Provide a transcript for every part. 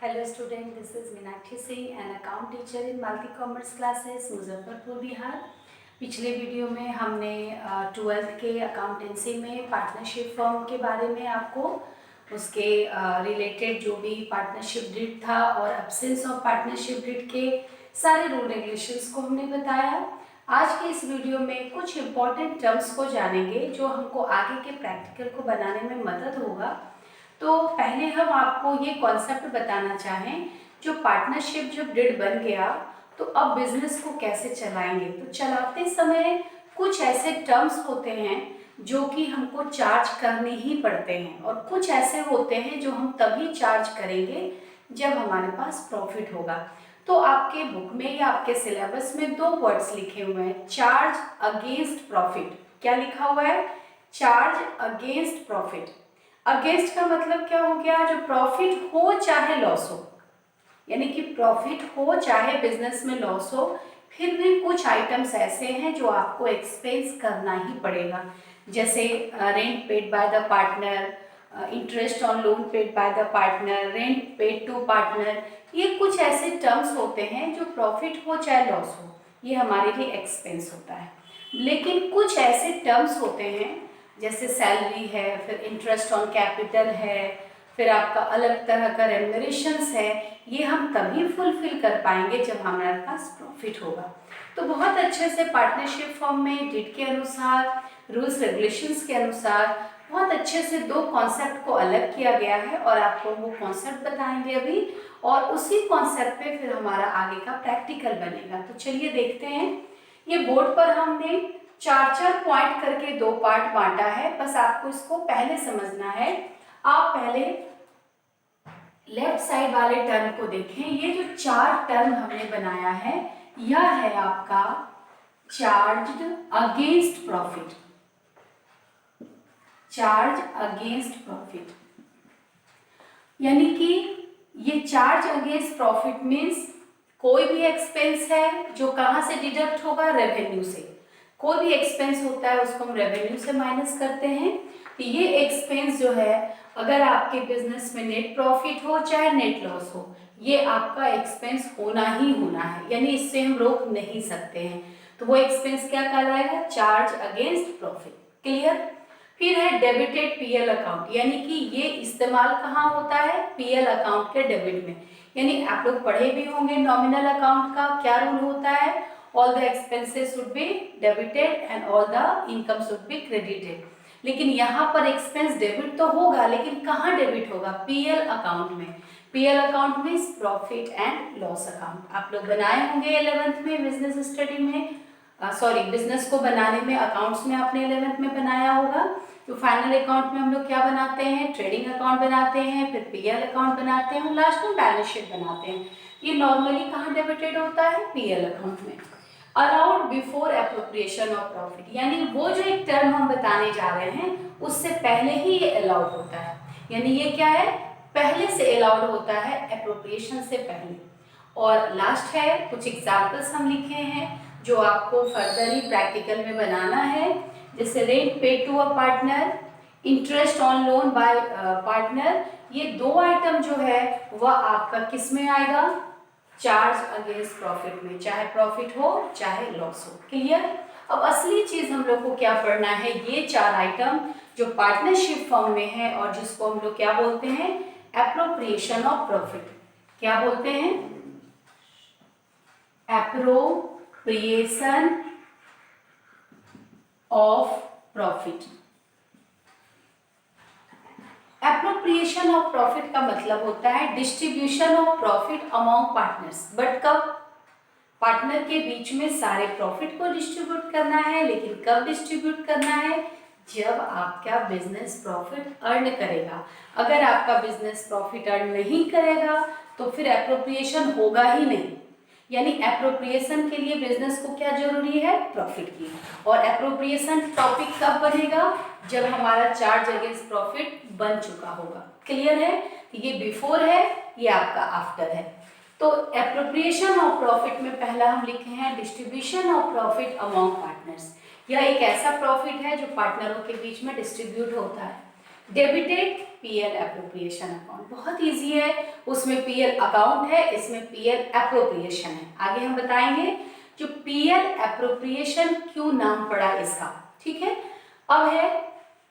Hello student, this is Meenakshi Singh an account teacher in multi commerce classes Muzaffarpur Bihar. पिछले video में हमने 12th के accountancy में पार्टनरशिप फर्म के बारे में आपको उसके रिलेटेड जो भी पार्टनरशिप डिड था और एब्सेंस ऑफ पार्टनरशिप डिड के सारे रूल रेगुलेशंस को हमने बताया। आज के इस वीडियो में कुछ इम्पॉर्टेंट टर्म्स को जानेंगे जो हमको आगे के प्रैक्टिकल को बनाने में मदद होगा। तो पहले हम आपको ये कॉन्सेप्ट बताना चाहें, जो पार्टनरशिप जब डिड बन गया तो अब बिजनेस को कैसे चलाएंगे। तो चलाते समय कुछ ऐसे टर्म्स होते हैं जो कि हमको चार्ज करने ही पड़ते हैं और कुछ ऐसे होते हैं जो हम तभी चार्ज करेंगे जब हमारे पास प्रॉफिट होगा। तो आपके बुक में या आपके सिलेबस में दो वर्ड्स लिखे हुए हैं, चार्ज अगेंस्ट प्रॉफिट। क्या लिखा हुआ है? Charge against profit. अगेंस्ट का मतलब क्या हो गया? जो प्रॉफिट हो चाहे लॉस हो, यानी कि प्रॉफिट हो चाहे बिजनेस में लॉस हो, फिर भी कुछ आइटम्स ऐसे हैं जो आपको एक्सपेंस करना ही पड़ेगा, जैसे rent paid by the partner, interest on loan paid by the partner, rent paid to partner. ये कुछ ऐसे टर्म्स होते हैं जो प्रॉफिट हो चाहे लॉस हो, ये हमारे लिए एक्सपेंस होता है। लेकिन कुछ ऐसे टर्म्स होते हैं जैसे सैलरी है, फिर इंटरेस्ट ऑन कैपिटल है, फिर आपका अलग तरह का रेम्यूनरेशंस है, ये हम तभी फुलफिल कर पाएंगे जब हमारे पास प्रॉफिट होगा। तो बहुत अच्छे से पार्टनरशिप फॉर्म में डिड के अनुसार, रूल्स रेगुलेशंस के अनुसार बहुत अच्छे से दो कॉन्सेप्ट को अलग किया गया है और आपको वो कॉन्सेप्ट बताएंगे अभी, और उसी कॉन्सेप्ट पे फिर हमारा आगे का प्रैक्टिकल बनेगा। तो चलिए देखते हैं। ये बोर्ड पर हमने चार चार पॉइंट करके दो पार्ट बांटा है, बस आपको इसको पहले समझना है। आप पहले लेफ्ट साइड वाले टर्म को देखें। ये जो चार टर्म हमने बनाया है, यह है आपका charged against profit. Charge against profit यानी कि ये चार्ज अगेंस्ट प्रॉफिट मीन्स कोई भी एक्सपेंस है जो कहां से डिडक्ट होगा? रेवेन्यू से। कोई भी एक्सपेंस होता है उसको हम रेवेन्यू से माइनस करते हैं। तो ये एक्सपेंस जो है, अगर आपके बिजनेस में नेट प्रॉफिट हो चाहे नेट लॉस हो, ये आपका एक्सपेंस होना ही होना है, यानी इससे हम रोक नहीं सकते हैं। तो वो एक्सपेंस क्या कहलाएगा? Charge against profit. क्लियर? फिर है डेबिटेड पीएल अकाउंट, यानी कि ये इस्तेमाल कहाँ होता है? पीएल अकाउंट के डेबिट में। यानी आप लोग पढ़े भी होंगे नॉमिनल अकाउंट का क्या रूल होता है? all the expenses should be debited and all the income should be credited। लेकिन यहाँ पर एक्सपेंस डेबिट तो होगा, लेकिन कहाँ डेबिट होगा? पीएल अकाउंट में। पीएल अकाउंट में प्रॉफिट एंड लॉस अकाउंट आप लोग बनाए होंगे 11th में बिजनेस स्टडी में, सॉरी बिजनेस को बनाने में अकाउंट्स में आपने 11th में बनाया होगा। तो फाइनल अकाउंट में हम लोग क्या बनाते हैं? ट्रेडिंग अकाउंट बनाते हैं, फिर पीएल अकाउंट बनाते हैं और लास्ट में बैलेंस शीट बनाते हैं। ये नॉर्मली कहाँ डेबिटेड होता है? पीएल अकाउंट में। Allowed before appropriation of profit, यानी वो जो एक टर्म हम बताने जा रहे हैं उससे पहले ही ये अलाउड होता है, यानी ये क्या है? पहले से अलाउड होता है, एप्रोप्रिएशन से पहले। और लास्ट है कुछ एग्जाम्पल्स हम लिखे हैं जो आपको फर्दर ही प्रैक्टिकल में बनाना है, जैसे rent paid to a partner, interest on loan by partner. ये दो आइटम जो है वह आपका किस में आएगा? चार्ज अगेंस्ट प्रॉफिट में, चाहे प्रॉफिट हो चाहे लॉस हो। क्लियर? अब असली चीज हम लोग को क्या पढ़ना है? ये चार आइटम जो पार्टनरशिप फॉर्म में है और जिसको हम लोग क्या बोलते हैं? Appropriation of profit. क्या बोलते हैं? Appropriation of profit. Appropriation of profit का मतलब होता है distribution of profit among partners. But कब? पार्टनर के बीच में सारे प्रॉफिट को डिस्ट्रीब्यूट करना है, लेकिन कब डिस्ट्रीब्यूट करना है? जब आपका बिजनेस प्रॉफिट अर्न करेगा। अगर आपका बिजनेस प्रॉफिट अर्न नहीं करेगा तो फिर एप्रोप्रिएशन होगा ही नहीं। यानी एप्रोप्रिएशन के लिए बिजनेस को क्या जरूरी है? प्रॉफिट की। और एप्रोप्रिएशन टॉपिक कब बनेगा? जब हमारा चार्ज अगेंस्ट प्रॉफिट बन चुका होगा। क्लियर है? ये बिफोर है, ये आपका आफ्टर है। तो एप्रोप्रिएशन ऑफ प्रॉफिट में पहला हम लिखे हैं distribution of profit among partners. यह एक ऐसा प्रॉफिट है जो पार्टनरों के बीच में डिस्ट्रीब्यूट होता है। Debited PL appropriation account. बहुत इजी है, उसमें पीएल अकाउंट है, इसमें पीएल एप्रोप्रिएशन है। आगे हम बताएंगे जो पीएल एप्रोप्रिएशन क्यों नाम पड़ा इसका, ठीक है। अब है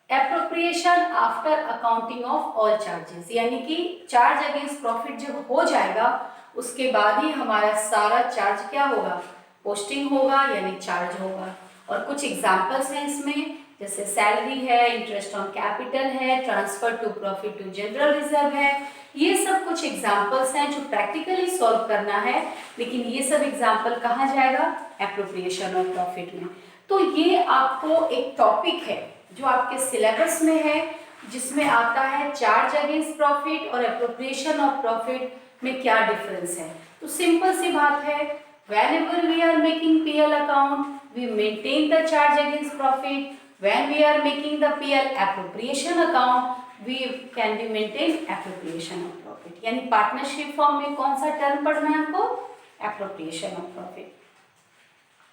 appropriation after accounting of all charges, यानी कि चार्ज अगेंस्ट प्रॉफिट जब हो जाएगा उसके बाद ही हमारा सारा चार्ज क्या होगा, पोस्टिंग होगा यानी चार्ज होगा। और कुछ एग्जांपल्स हैं इसमें, जैसे सैलरी है, इंटरेस्ट ऑन कैपिटल है, transfer to profit to general reserve है। ये सब कुछ एग्जांपल्स हैं जो प्रैक्टिकली सॉल्व करना है, लेकिन ये सब एग्जांपल कहाँ जाएगा, एप्रोप्रिएशन ऑफ प्रॉफिट में। तो ये आपको एक टॉपिक है जो आपके सिलेबस में है, जिसमें आता है चार्ज अगेंस्ट प्रॉफिट और एप्रोप्रिएशन ऑफ प्रॉफिट में क्या डिफरेंस है। तो सिंपल सी बात है, whenever we are making PL account, we maintain the charge against profit. When we are making the PL appropriation account, we can be maintain appropriation of profit. यानी partnership form में कौन सा term पढ़ना है हमको, appropriation of profit.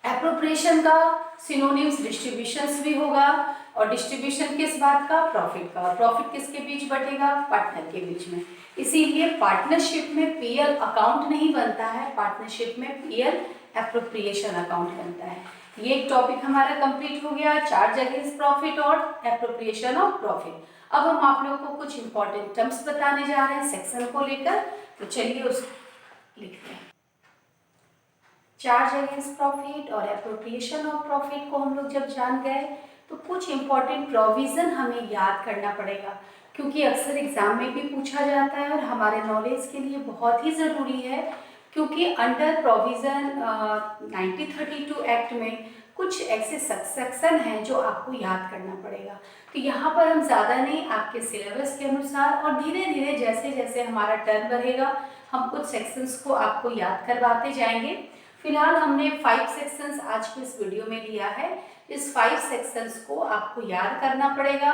Appropriation का synonyms distributions भी होगा, और डिस्ट्रीब्यूशन किस बात का, प्रॉफिट का। प्रॉफिट किसके बीच बटेगा, पार्टनर के बीच में। इसीलिए पार्टनरशिप में पीएल अकाउंट नहीं बनता है, पार्टनरशिप में पीएल एप्रोप्रिएशन अकाउंट बनता है। ये एक टॉपिक हमारा कंप्लीट हो गया, चार्ज अगेंस्ट प्रॉफिट और एप्रोप्रिएशन ऑफ प्रॉफिट। अब हम आप लोगों को कुछ इंपॉर्टेंट टर्म्स बताने जा रहे हैं सेक्शन को लेकर, तो चलिए उस लिखते हैं। चार्ज अगेंस्ट प्रॉफिट और एप्रोप्रिएशन ऑफ प्रॉफिट को हम लोग जब जान गए तो कुछ इंपॉर्टेंट प्रोविजन हमें याद करना पड़ेगा, क्योंकि अक्सर एग्जाम में भी पूछा जाता है और हमारे नॉलेज के लिए बहुत ही ज़रूरी है। क्योंकि अंडर प्रोविज़न 1932 एक्ट में कुछ ऐसे सेक्शन हैं जो आपको याद करना पड़ेगा। तो यहाँ पर हम ज़्यादा नहीं, आपके सिलेबस के अनुसार और धीरे धीरे जैसे जैसे हमारा टर्न बढ़ेगा हम कुछ सेक्शंस को आपको याद करवाते जाएंगे। फिलहाल हमने 5 सेक्शंस आज के इस वीडियो में लिया है। इस 5 सेक्शंस को आपको याद करना पड़ेगा।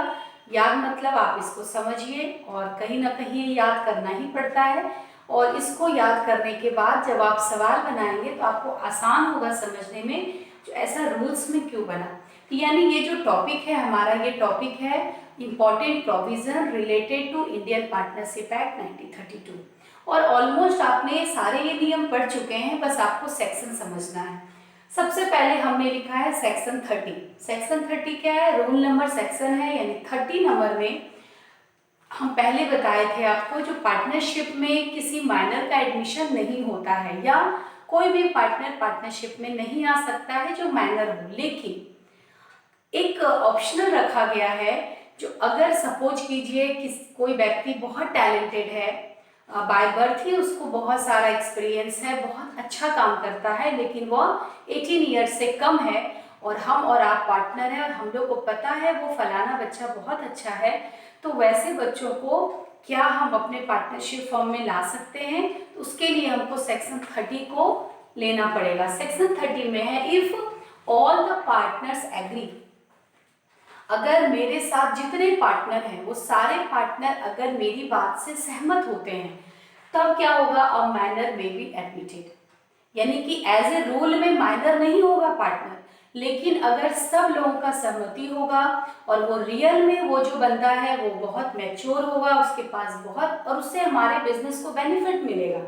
याद मतलब आप इसको समझिए, और कहीं ना कहीं याद करना ही पड़ता है, और इसको याद करने के बाद जब आप सवाल बनाएंगे तो आपको आसान होगा समझने में, जो ऐसा रूल्स में क्यों बना। यानी ये जो टॉपिक है हमारा, ये टॉपिक है important provision related to Indian partnership act 1932, और ऑलमोस्ट आपने सारे ये नियम पढ़ चुके हैं, बस आपको सेक्शन समझना है। सबसे पहले हमने लिखा है सेक्शन 30। सेक्शन 30 क्या है, रोल नंबर सेक्शन है, यानी 30 नंबर में हम पहले बताए थे आपको, जो पार्टनरशिप में किसी माइनर का एडमिशन नहीं होता है, या कोई भी पार्टनर पार्टनरशिप में नहीं आ सकता है जो माइनर हो, लेकिन एक ऑप्शनल रखा गया है, जो अगर सपोज कीजिए कि कोई व्यक्ति बहुत टैलेंटेड है, बाय बर्थ ही उसको बहुत सारा एक्सपीरियंस है, बहुत अच्छा काम करता है, लेकिन वह 18 ईयर्स से कम है, और हम और आप पार्टनर हैं और हम लोग को पता है वो फलाना बच्चा बहुत अच्छा है, तो वैसे बच्चों को क्या हम अपने पार्टनरशिप फॉर्म में ला सकते हैं। तो उसके लिए हमको सेक्शन 30 को लेना पड़ेगा। सेक्शन 30 में है, if all the partners agree, अगर मेरे साथ जितने पार्टनर हैं वो सारे पार्टनर अगर मेरी बात से सहमत होते हैं, तब क्या होगा, a minor may be admitted. यानी कि एज ए रूल में माइनर नहीं होगा पार्टनर, लेकिन अगर सब लोगों का सहमति होगा और वो रियल में वो जो बंदा है वो बहुत मैच्योर होगा, उसके पास बहुत, और उससे हमारे बिजनेस को बेनिफिट मिलेगा।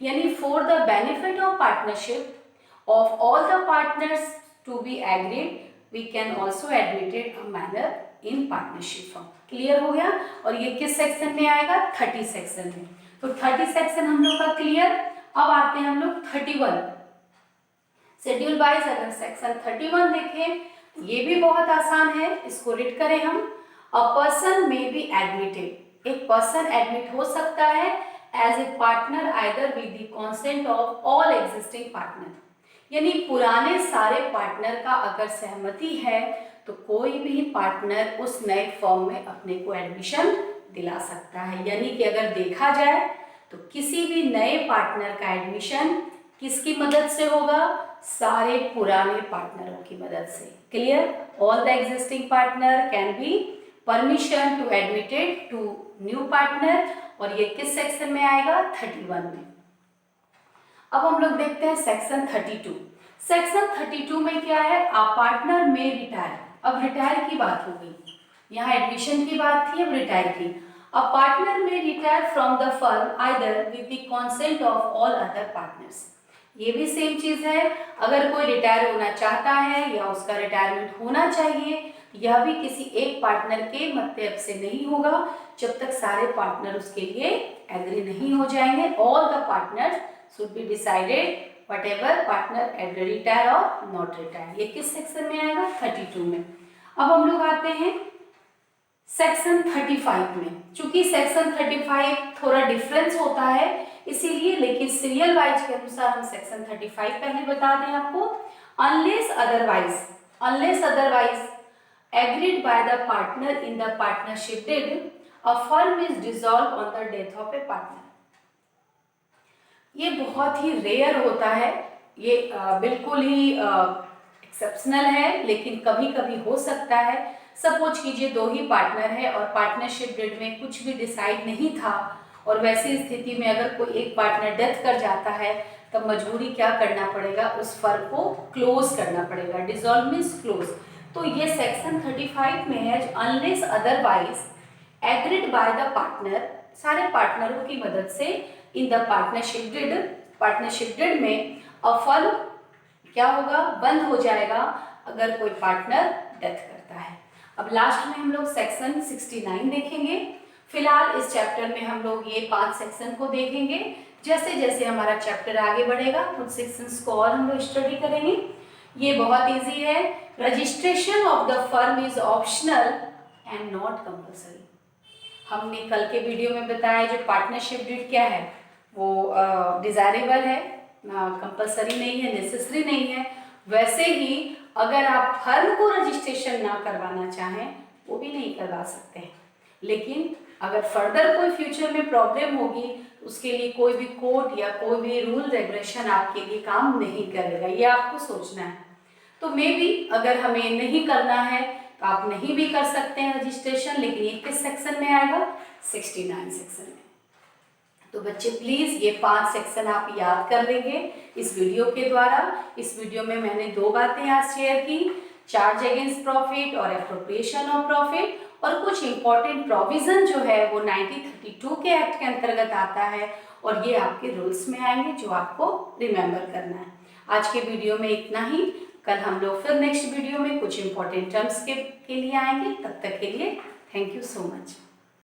यानी for the benefit of partnership of all the partners to be agreed, we can also admitted a minor in partnership form. Clear हो गया। और ये किस सेक्शन में आएगा, 30 सेक्शन में। तो 30 सेक्शन हम लोग का क्लियर। अब आते हैं हम लोग 31 शेड्यूल वाइज। अगर सेक्शन 31 देखें, ये भी बहुत आसान है, इसको रीड करें हम। A person may be admitted, एक पर्सन एडमिट हो सकता है as a partner either with the consent of all existing partner. यानी पुराने सारे पार्टनर का अगर सहमति है तो कोई भी पार्टनर उस नए फॉर्म में अपने को एडमिशन दिला सकता है। यानी कि अगर देखा जाए तो किसी भी नए पार्टनर का एडमिशन किसकी मदद से होगा, सारे पुराने पार्टनरों की मदद से। Clear. All the existing partner can be permission to admitted to new partner, और ये किस सेक्शन में आएगा, 31 में। अब हम लोग देखते हैं सेक्शन 32। सेक्शन 32 में क्या है, अ पार्टनर में रिटायर। अब रिटायर की बात हो गई, यहाँ एडमिशन की बात थी, अब रिटायर की। अ पार्टनर में retire from the firm either with the consent of all other partners. ये भी सेम चीज है, अगर कोई रिटायर होना चाहता है या उसका रिटायरमेंट होना चाहिए, यह भी किसी एक पार्टनर के मतलब से नहीं होगा जब तक सारे पार्टनर उसके लिए एग्री नहीं हो जाएंगे। All the partners should be decided whatever partner agree retire or not retire। ये किस सेक्शन में आएगा? 32 में। अब हम लोग आते हैं सेक्शन 35 में। चूंकि सेक्शन 35 थोड़ा डिफरेंस होता है इसीलिए, लेकिन सीरियल वाइज के अनुसार हम सेक्शन 35 पहले बता दें आपको। Unless otherwise agreed by the partner in the partnership deed a firm is dissolve on the death of a partner. ये बहुत ही रेयर होता है, ये बिल्कुल ही एक्सेप्शनल है, लेकिन कभी कभी हो सकता है। सपोज कीजिए 2 ही पार्टनर है और पार्टनरशिप डीड में कुछ भी डिसाइड नहीं था, और वैसी स्थिति में अगर कोई एक पार्टनर डेथ कर जाता है तब मजबूरी क्या करना पड़ेगा? उस फर्म को क्लोज करना पड़ेगा। Dissolve means close. तो ये सेक्शन 35 में है, unless otherwise agreed by the partner, सारे पार्टनरों की मदद से इन द पार्टनरशिप डीड में अ फर्म क्या होगा? बंद हो जाएगा अगर कोई पार्टनर डेथ करता है। अब लास्ट में हम लोग सेक्शन 69 देखेंगे। फिलहाल इस चैप्टर में हम लोग ये 5 सेक्शन को देखेंगे। जैसे जैसे हमारा चैप्टर आगे बढ़ेगा कुछ सेक्शंस को और हम लोग स्टडी करेंगे। ये बहुत इजी है। Registration of the firm is optional and not compulsory. हमने कल के वीडियो में बताया जो पार्टनरशिप डीड क्या है, वो डिजायरेबल है, कंपल्सरी नहीं है, नेसेसरी नहीं है। वैसे ही अगर आप फर्म को रजिस्ट्रेशन ना करवाना चाहें वो भी नहीं करवा सकते हैं, लेकिन अगर फर्दर कोई फ्यूचर में प्रॉब्लम होगी उसके लिए कोई भी कोर्ट या कोई भी रूल रेगुलेशन आपके लिए काम नहीं करेगा, ये आपको सोचना है। तो मे बी अगर हमें नहीं करना है तो आप नहीं भी कर सकते हैं रजिस्ट्रेशन, लेकिन ये किस सेक्शन में आएगा? 69 सेक्शन में। तो बच्चे प्लीज ये 5 सेक्शन आप याद कर लेंगे इस वीडियो के द्वारा। इस वीडियो में मैंने 2 बातें आज शेयर की, चार्ज अगेंस्ट प्रॉफिट और एप्रोप्रिएशन ऑफ प्रॉफिट, और कुछ इंपॉर्टेंट प्रोविजन जो है वो 1932 के एक्ट के अंतर्गत आता है, और ये आपके रूल्स में आएंगे जो आपको रिमेम्बर करना है। आज के वीडियो में इतना ही। कल हम लोग फिर नेक्स्ट वीडियो में कुछ इंपॉर्टेंट टर्म्स के लिए आएंगे। तब तक के लिए थैंक यू सो मच।